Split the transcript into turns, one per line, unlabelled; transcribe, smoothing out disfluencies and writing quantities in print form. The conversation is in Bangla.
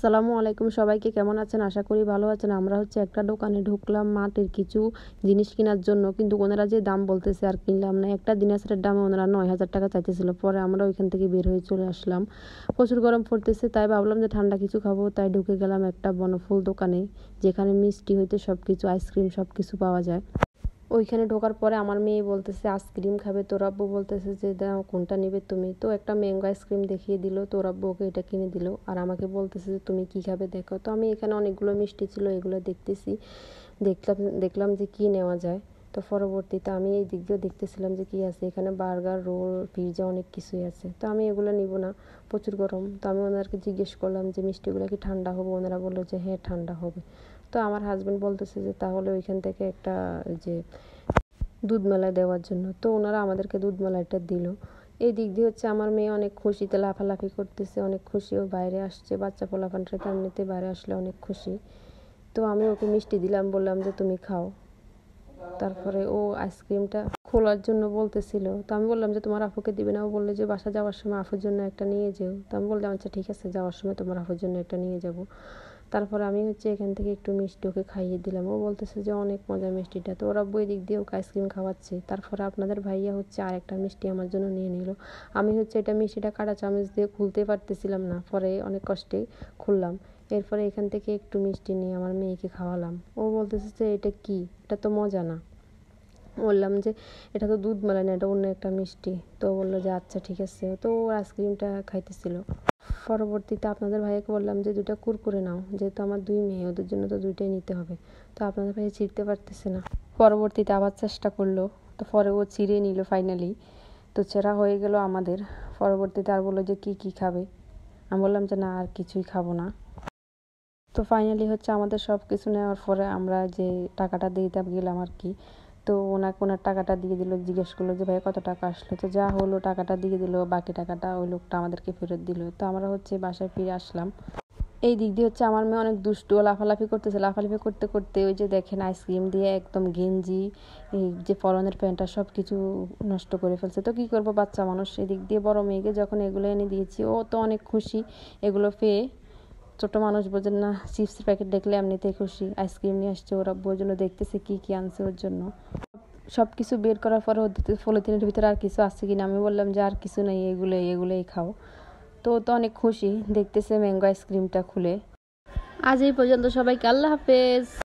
আসসালামু আলাইকুম, সবাইকে কেমন আছেন? আশা করি ভালো আছেন। আমরা একটা দোকানে ঢুকলাম মাটির কিছু জিনিস কেনার জন্য, কিন্তু ওনারা যে দাম বলতেছে আর কিনলাম না। একটা দিনাজপুরের দামে ওনারা 9,000 টাকা চাইতেছিল। পরে আমরা ওইখান থেকে বের হয়ে চলে আসলাম। প্রচুর গরম পড়তেছে, তাই ভাবলাম যে ঠান্ডা কিছু খাবো। তাই ঢুকে গেলাম একটা বনফুল দোকানে, যেখানে মিষ্টি হইতে সব কিছু, আইসক্রিম সব কিছু পাওয়া যায়। ওইখানে ঢোকার পরে আমার মেয়ে বলতেছে আইসক্রিম খাবে, তোর আব্বু বলতেছে যে দাও কোনটা নিবে তুমি। তো একটা ম্যাঙ্গো আইসক্রিম দেখিয়ে দিল, তোর আব্বু ওকে এটা কিনে দিল আর আমাকে বলতেছে যে তুমি কি খাবে দেখো। তো আমি এখানে অনেকগুলো মিষ্টি ছিল, এগুলো দেখতেছি, দেখলাম যে কি নেওয়া যায়। তো পরবর্তীতে আমি এই দিক দিয়ে দেখতেছিলাম যে কি আছে এখানে, বার্গার, রোল, পিৎজা, অনেক কিছুই আছে। তো আমি এগুলো নিব না, প্রচুর গরম। তো আমি ওনাদেরকে জিজ্ঞেস করলাম যে মিষ্টিগুলো কি ঠান্ডা হবে? ওনারা বললো যে হ্যাঁ ঠান্ডা হবে। তো আমার হাজব্যান্ড বলতেছে যে তাহলে ওইখান থেকে একটা যে দুধ মালাই দেওয়ার জন্য। তো ওনারা আমাদেরকে দুধ মালাইটা দিল। এই দিক দিয়ে আমার মেয়ে অনেক খুশিতে লাফালাফি করতেছে, অনেক খুশি। ও বাইরে আসছে, বাচ্চা পোলাপানটা এমনিতে বাইরে আসলে অনেক খুশি। তো আমি ওকে মিষ্টি দিলাম, বললাম যে তুমি খাও। তারপরে ও আইসক্রিমটা খোলার জন্য বলতেছিল। তো আমি বললাম যে তোমার আপুকে দিবে না? ও বললো যে বাসা যাওয়ার সময় আপুর জন্য একটা নিয়ে যেও। তো আমি বললাম আচ্ছা ঠিক আছে, যাওয়ার সময় তোমার আপুর জন্য একটা নিয়ে যাব। তারপরে আমি এখান থেকে একটু মিষ্টি ওকে খাইয়ে দিলাম। ও বলতেছে যে অনেক মজা মিষ্টিটা। তো ওরা বই দিক দিয়ে ওকে আইসক্রিম খাওয়াচ্ছে। তারপরে আপনাদের ভাইয়া আর একটা মিষ্টি আমার জন্য নিয়ে নিল। আমি এটা মিষ্টিটা কাঁটা চামচ দিয়ে খুলতে পারতেছিলাম না, পরে অনেক কষ্টে খুললাম। এরপরে এখান থেকে একটু মিষ্টি নিয়ে আমার মেয়েকে খাওয়ালাম। ও বলতেছে যে এটা কি, এটা তো মজা না। বললাম যে এটা তো দুধ মালাই না, এটা অন্য একটা মিষ্টি। তো বললো যে আচ্ছা ঠিক আছে। তো ও আইসক্রিমটা খাইতেছিল। পরবর্তীতে আপনাদের ভাইয়াকে বললাম যে 2টা কুরকুরে নাও, যেহেতু আমার 2 মেয়ে, ওদের জন্য তো 2টাই নিতে হবে। তো আপনাদের ভাইয়া ছিঁড়তে পারতেছে না। পরবর্তীতে আবার চেষ্টা করলো, তো পরে ও ছিঁড়ে নিল ফাইনালি। তো ছেঁড়া হয়ে গেল আমাদের। পরবর্তীতে আর বললো যে কি খাবে। আমি বললাম যে না, আর কিছুই খাবো না। তো ফাইনালি আমাদের সব কিছু নেওয়ার পরে আমরা যে টাকাটা দিতে গেলাম আর কি। তো ওনার টাকাটা দিয়ে দিল, জিজ্ঞেস করলো যে ভাই কত টাকা আসলো। তো যা হলো টাকাটা দিয়ে দিল, বাকি টাকাটা ওই লোকটা আমাদেরকে ফেরত দিল। তো আমরা বাসায় ফিরে আসলাম। এই দিক দিয়ে আমার মেয়ে অনেক দুষ্টু, লাফালাফি করতেছে। লাফালাফি করতে করতে ওই যে দেখেন আইসক্রিম দিয়ে একদম গেঞ্জি, এই যে পরনের প্যান্টটা সব কিছু নষ্ট করে ফেলছে। তো কি করবো, বাচ্চা মানুষ। এদিক দিয়ে বড় মেয়েকে যখন এগুলো এনে দিয়েছি, ও তো অনেক খুশি এগুলো পেয়ে। ছোট মানুষ বোঝেন না, চিপসের প্যাকেট দেখলে এমনিতেই খুশি। আইসক্রিম নিয়ে আসছে, ওরা ওর জন্য দেখতেছে কি কি আনছে ওর জন্য। সব কিছু বের করার পরে ওদের পলিথিনের ভিতরে আর কিছু আছে কিনা। আমি বললাম যে আর কিছু নেই, এগুলোই খাও। তো ও তো অনেক খুশি, দেখতেছে ম্যাঙ্গো আইসক্রিমটা খুলে। আজ এই পর্যন্ত, সবাইকে আল্লাহ হাফেজ।